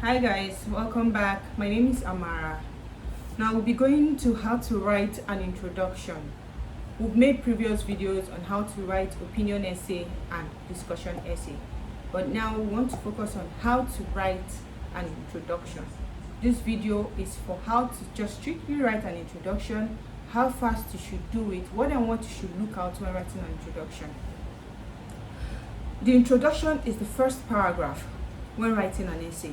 Hi guys, welcome back. My name is Amara. Now we'll be going to how to write an introduction. We've made previous videos on how to write opinion essay and discussion essay, but now we want to focus on how to write an introduction. This video is for how to just strictly write an introduction, how fast you should do it, what and what you should look out when writing an introduction. The introduction is the first paragraph when writing an essay.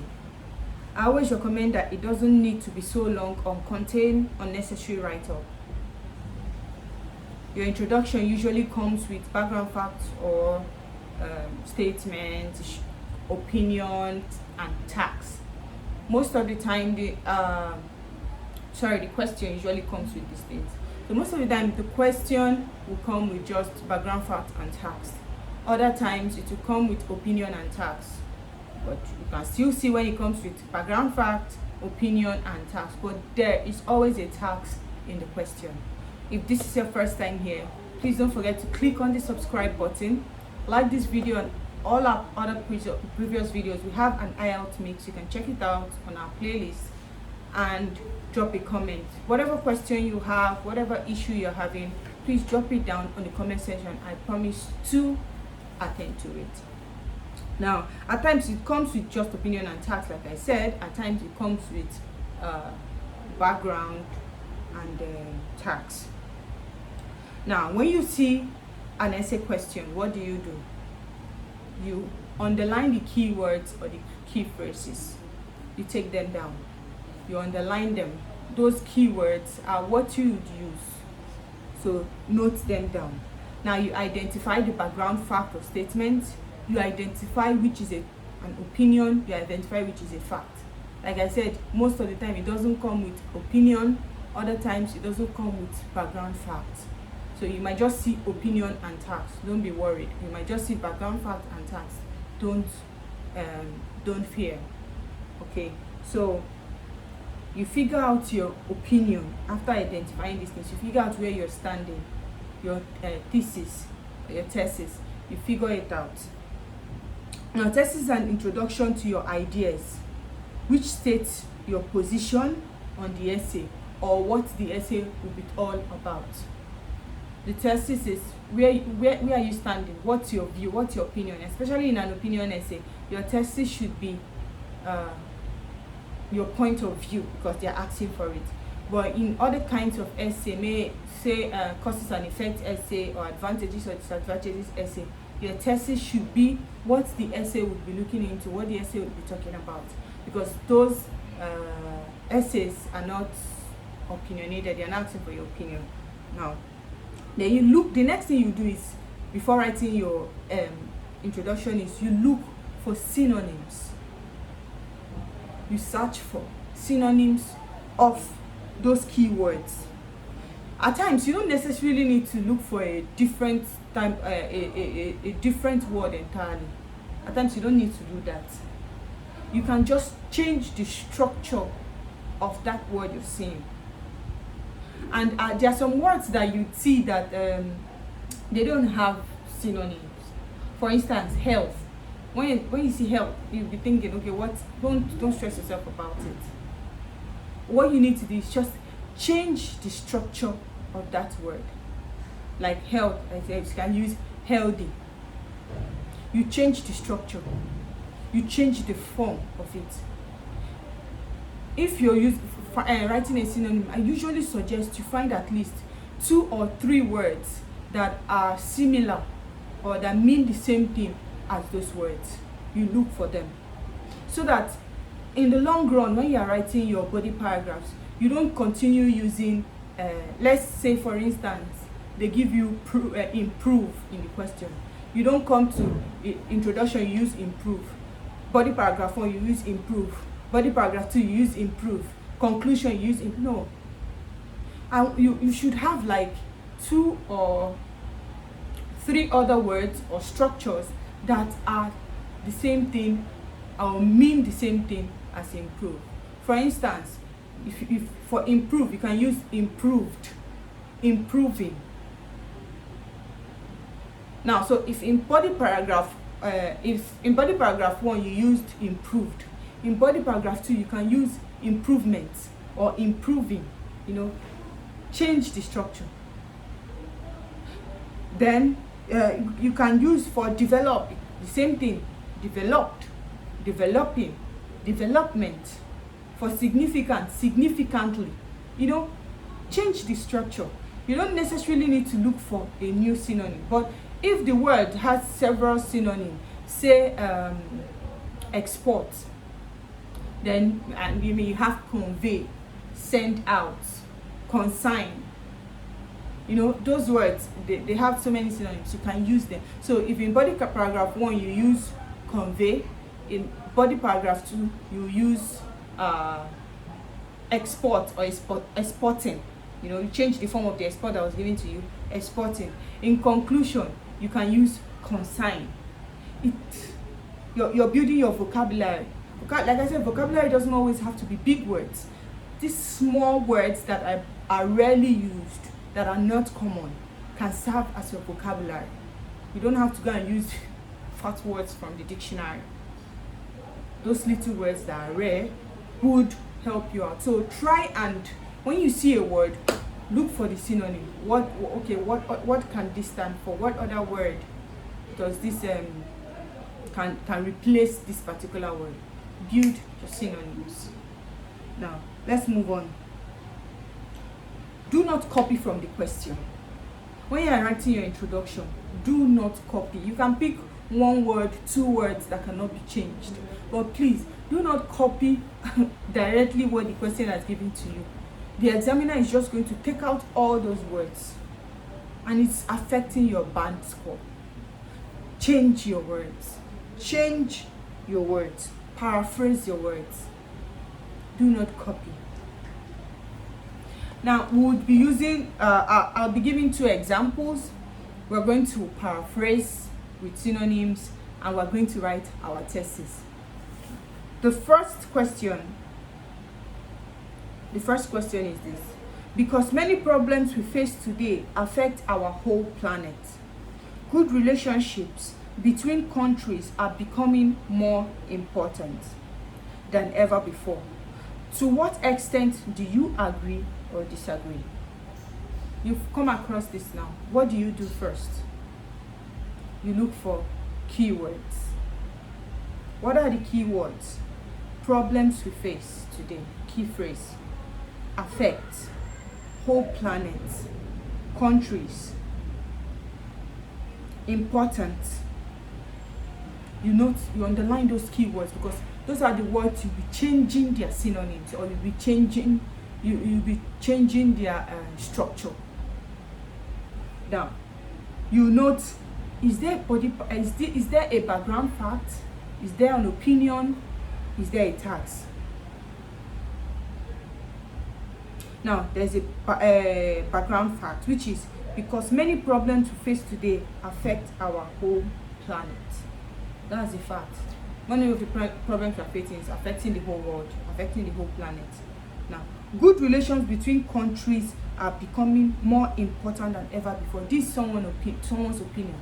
I always recommend that it doesn't need to be so long or contain unnecessary write-up. Your introduction usually comes with background facts or statements, opinions, and tags. Most of the time, the question usually comes with these things. So most of the time, the question will come with just background facts and tags. Other times, it will come with opinion and tags. But you can still see when it comes with background fact, opinion, and tags. But there is always a tags in the question. If this is your first time here, please don't forget to click on the subscribe button, like this video and all our other previous videos. We have an IELTS mix. You can check it out on our playlist and drop a comment. Whatever question you have, whatever issue you're having, please drop it down on the comment section. I promise to attend to it. Now, at times it comes with just opinion and tags, like I said. At times it comes with background and tags. Now, when you see an essay question, what do? You underline the keywords or the key phrases. You take them down. You underline them. Those keywords are what you would use. So note them down. Now, you identify the background fact or statement. You identify which is an opinion, you identify which is a fact. Like I said, most of the time it doesn't come with opinion, other times it doesn't come with background facts. So you might just see opinion and tags. Don't be worried. You might just see background fact and tags. Don't fear. Okay, so you figure out your opinion after identifying these things. You figure out where you're standing, your thesis, your thesis. You figure it out. Now, this is an introduction to your ideas, which states your position on the essay or what the essay will be all about. The thesis is where are you standing? What's your view? What's your opinion? Especially in an opinion essay, your thesis should be your point of view because they're asking for it. But in other kinds of essay, may say causes and effects essay or advantages or disadvantages essay, your thesis should be what the essay would be looking into, what the essay would be talking about, because those essays are not opinionated, they're not asking for your opinion. Now, then you look, the next thing you do is, before writing your introduction, is you look for synonyms. You search for synonyms of those keywords. At times, you don't necessarily need to look for a different time, a different word entirely. At times, you don't need to do that. You can just change the structure of that word you're seeing. And there are some words that you see that they don't have synonyms. For instance, health. When you see health, you'll be thinking, okay, what? Don't stress yourself about it. What you need to do is just change the structure of that word. Like health, I said, you can use healthy. You change the structure. You change the form of it. If you're writing a synonym, I usually suggest you find at least 2 or 3 words that are similar or that mean the same thing as those words. You look for them. So that in the long run, when you are writing your body paragraphs, you don't continue using, let's say for instance, they give you improve in the question. You don't come to introduction, you use improve. Body paragraph 1, you use improve. Body paragraph 2, you use improve. Conclusion, you use improve. No. And you should have like 2 or 3 other words or structures that are the same thing or mean the same thing as improve. For instance, if for improve, you can use improved, improving. Now, so if in body paragraph 1 you used improved, In body paragraph 2, you can use improvement or improving, change the structure. Then you can use for develop, the same thing, developed, developing, development. For significant, significantly, change the structure. You don't necessarily need to look for a new synonym, but if the word has several synonyms, say export, then you may have convey, send out, consign. Those words, they have so many synonyms, you can use them. So if in body paragraph 1 you use convey, in body paragraph 2 you use export or exporting. You change the form of the export that was given to you, exporting. In conclusion, you can use consign. You're building your vocabulary. Like I said, vocabulary doesn't always have to be big words. These small words that are rarely used, that are not common, can serve as your vocabulary. You don't have to go and use fat words from the dictionary. Those little words that are rare would help you out. So try, and when you see a word, look for the synonym. What can this stand for? What other word does this can replace this particular word? Build your synonyms. Now let's move on. Do not copy from the question. When you are writing your introduction, do not copy. You can pick 1 word, 2 words that cannot be changed, but please do not copy directly what the question has given to you. The examiner is just going to take out all those words, and it's affecting your band score. Change your words. Change your words. Paraphrase your words. Do not copy. Now we would be using, I'll be giving 2 examples. We're going to paraphrase with synonyms, and we're going to write our thesis. The first question is this: because many problems we face today affect our whole planet, good relationships between countries are becoming more important than ever before. To what extent do you agree or disagree? You've come across this now. What do you do first? You look for keywords. What are the keywords? Problems we face today. Key phrase. Affect. Whole planet. Countries. Important. You underline those keywords, because those are the words you'll be changing their synonyms, or you'll be changing their structure. Now, you note, is there a background fact? Is there an opinion? Is there a task? Now, there's a background fact, which is because many problems we face today affect our whole planet. That's a fact. Many of the problems we are facing is affecting the whole world, affecting the whole planet. Now, good relations between countries are becoming more important than ever before. This is someone's opinion.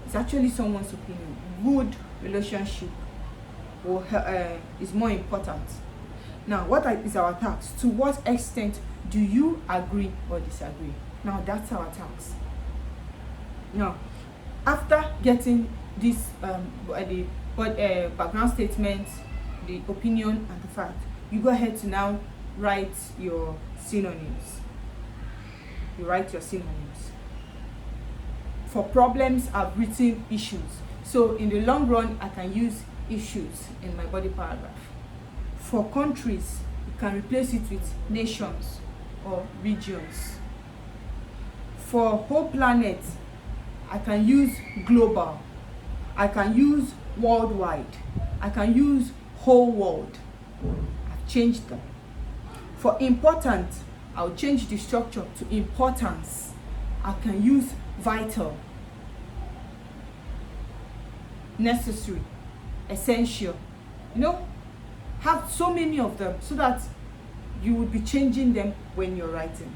It's actually someone's opinion. Good relationship is more important. Now, what is our task? To what extent do you agree or disagree? Now, that's our task. Now, after getting this the background statement, the opinion, and the fact, you go ahead to now write your synonyms. You write your synonyms. For problems, I've written issues. So in the long run, I can use issues in my body paragraph. For countries, you can replace it with nations or regions. For whole planet, I can use global. I can use worldwide. I can use whole world. I've changed them. For important, I'll change the structure to importance. I can use vital, necessary, essential. Have so many of them so that you would be changing them when you're writing.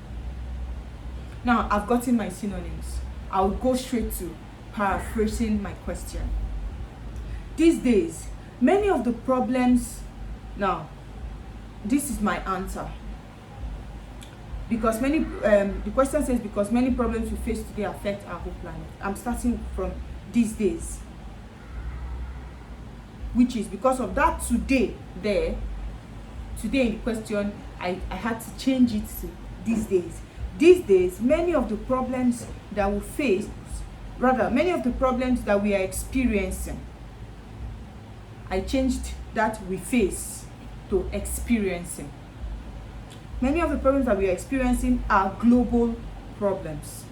Now, I've gotten my synonyms. I'll go straight to paraphrasing my question. These days, Many of the problems, now, this is my answer. Because the question says, because many problems we face today affect our whole planet. I'm starting from these days. Which is because of that today in the question, I had to change it to these days. These days, many of the problems that we face, many of the problems that we are experiencing, I changed that we face to experiencing. Many of the problems that we are experiencing are global problems.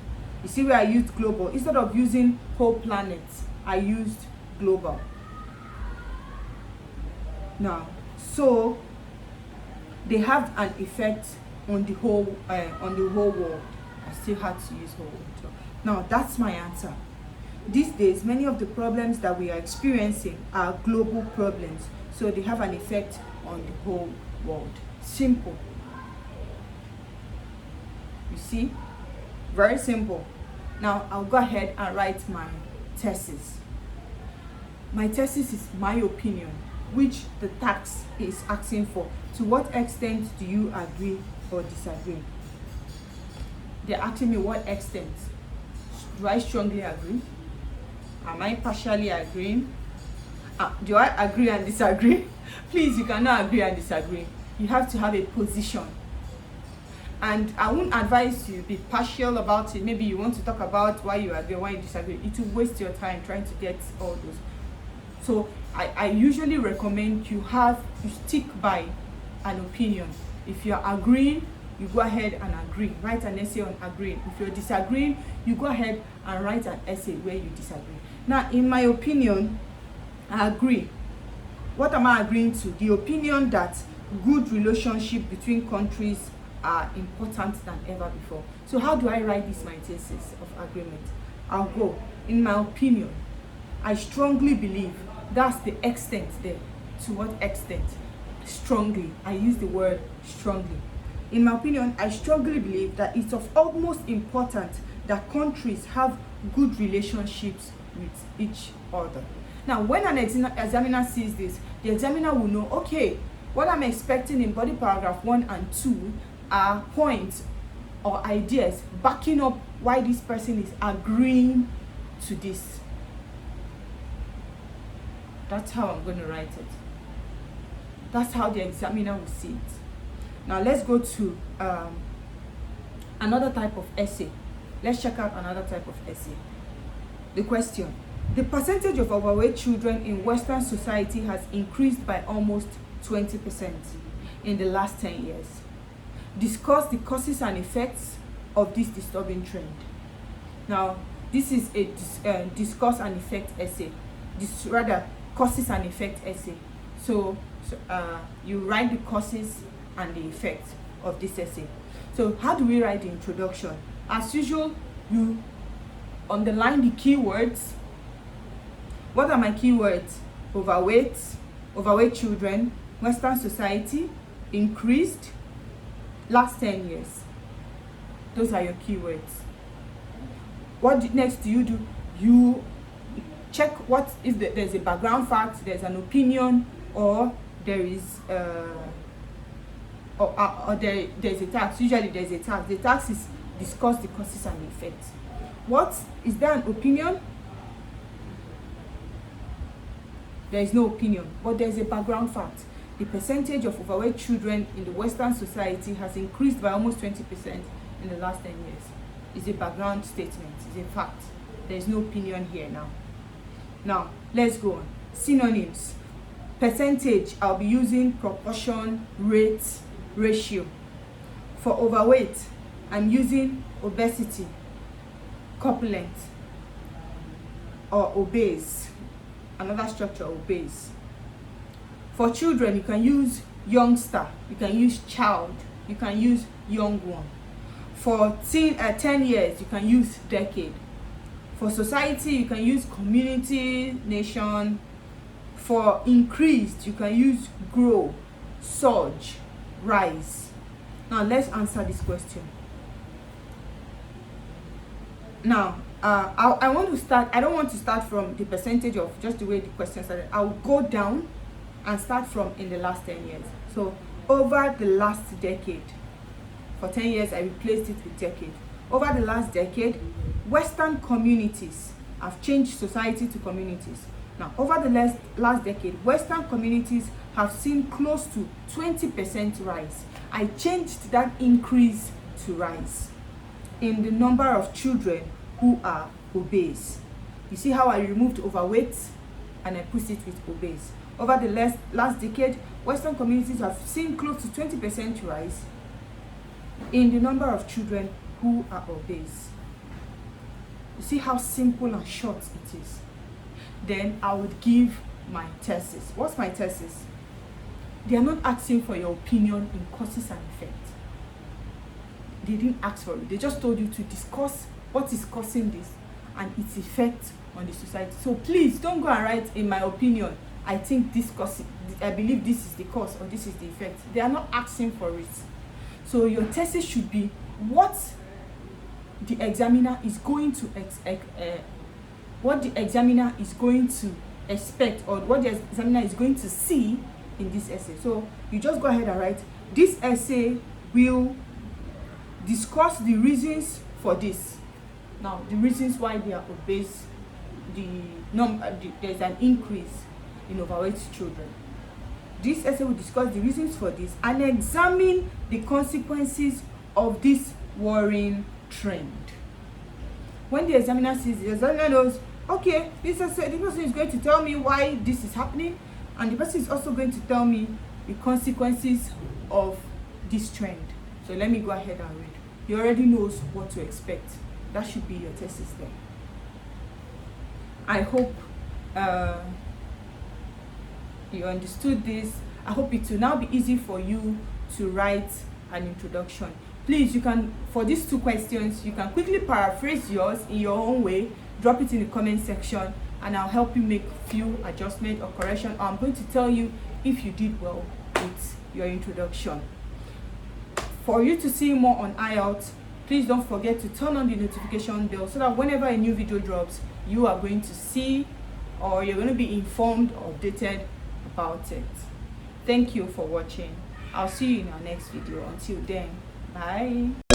You see where I used global. Instead of using whole planet, I used global. Now, so they have an effect on the whole world. I still had to use whole world. Now, that's my answer. These days, many of the problems that we are experiencing are global problems, so they have an effect on the whole world. Simple. You see? Very simple. Now, I'll go ahead and write my thesis. My thesis is my opinion, which the tax is asking for. To what extent do you agree or disagree? They're asking me what extent. Do I strongly agree? Am I partially agreeing? Do I agree and disagree? Please, you cannot agree and disagree. You have to have a position. And I won't advise you be partial about it. Maybe you want to talk about why you agree, why you disagree. It will waste your time trying to get all those. So I usually recommend you stick by an opinion. If you're agreeing, you go ahead and agree. Write an essay on agreeing. If you're disagreeing, you go ahead and write an essay where you disagree. Now, in my opinion, I agree. What am I agreeing to? The opinion that good relationship between countries are important than ever before. So how do I write this, my thesis of agreement? I'll go, in my opinion, I strongly believe. That's the extent there. To what extent? Strongly. I use the word strongly. In my opinion, I strongly believe that it's of utmost importance that countries have good relationships with each other. Now, when an examiner sees this, the examiner will know, okay, what I'm expecting in body paragraph 1 and 2 are points or ideas backing up why this person is agreeing to this. That's how I'm going to write it. That's how the examiner will see it. Now let's go to another type of essay. Let's check out another type of essay. The question: the percentage of overweight children in Western society has increased by almost 20% in the last 10 years. Discuss the causes and effects of this disturbing trend. Now, this is a discuss and effect essay. Causes and effect essay. So you write the causes and the effects of this essay. So how do we write the introduction? As usual, you underline the keywords. What are my keywords? Overweight children, Western society, increased, last 10 years. Those are your keywords. What next do you do? You check what if there's a background fact, there's an opinion, or there is there's a tax. Usually there's a tax. The tax is discuss the causes and effects. What is there an opinion? There is no opinion, but there's a background fact. The percentage of overweight children in the Western society has increased by almost 20% in the last 10 years. It's a background statement, it's a fact. There is no opinion here now. Now, let's go on. Synonyms. Percentage, I'll be using proportion, rate, ratio. For overweight, I'm using obesity, corpulent, or obese. Another structure, obese. For children, you can use youngster, you can use child, you can use young one. For 10 years, you can use decade. For society, you can use community, nation. For increased, you can use grow, surge, rise. Now let's answer this question. Now, I want to start. I don't want to start from the percentage of just the way the question started. I'll go down and start from in the last 10 years. So over the last decade, for 10 years I replaced it with decade. Over the last decade, Western communities have changed society to communities. Now, over the last decade, Western communities have seen close to 20% rise. I changed that increase to rise in the number of children who are obese. You see how I removed overweight and I put it with obese. Over the last decade, Western communities have seen close to 20% rise in the number of children who are obese. You see how simple and short it is. Then I would give my thesis. What's my thesis? They are not asking for your opinion in causes and effects. They didn't ask for it. They just told you to discuss what is causing this and its effect on the society. So please don't go and write, in my opinion, I think this cause, I believe this is the cause or this is the effect. They are not asking for it. So your thesis should be what the examiner is going to expect, or what the examiner is going to see in this essay. So you just go ahead and write, this essay will discuss the reasons for this. Now, the reasons why they are obese, there's an increase in overweight children. This essay will discuss the reasons for this and examine the consequences of this worrying trend. When the examiner sees, the examiner knows, okay, this person is going to tell me why this is happening, and the person is also going to tell me the consequences of this trend. So let me go ahead and read. He already knows what to expect. That should be your thesis there. I hope you understood this. I hope it will now be easy for you to write an introduction. Please, you can, for these 2 questions, you can quickly paraphrase yours in your own way, drop it in the comment section, and I'll help you make few adjustments or correction. I'm going to tell you if you did well with your introduction. For you to see more on IELTS, please don't forget to turn on the notification bell so that whenever a new video drops, you are going to see, or you're going to be informed or updated about it. Thank you for watching. I'll see you in our next video. Until then, bye.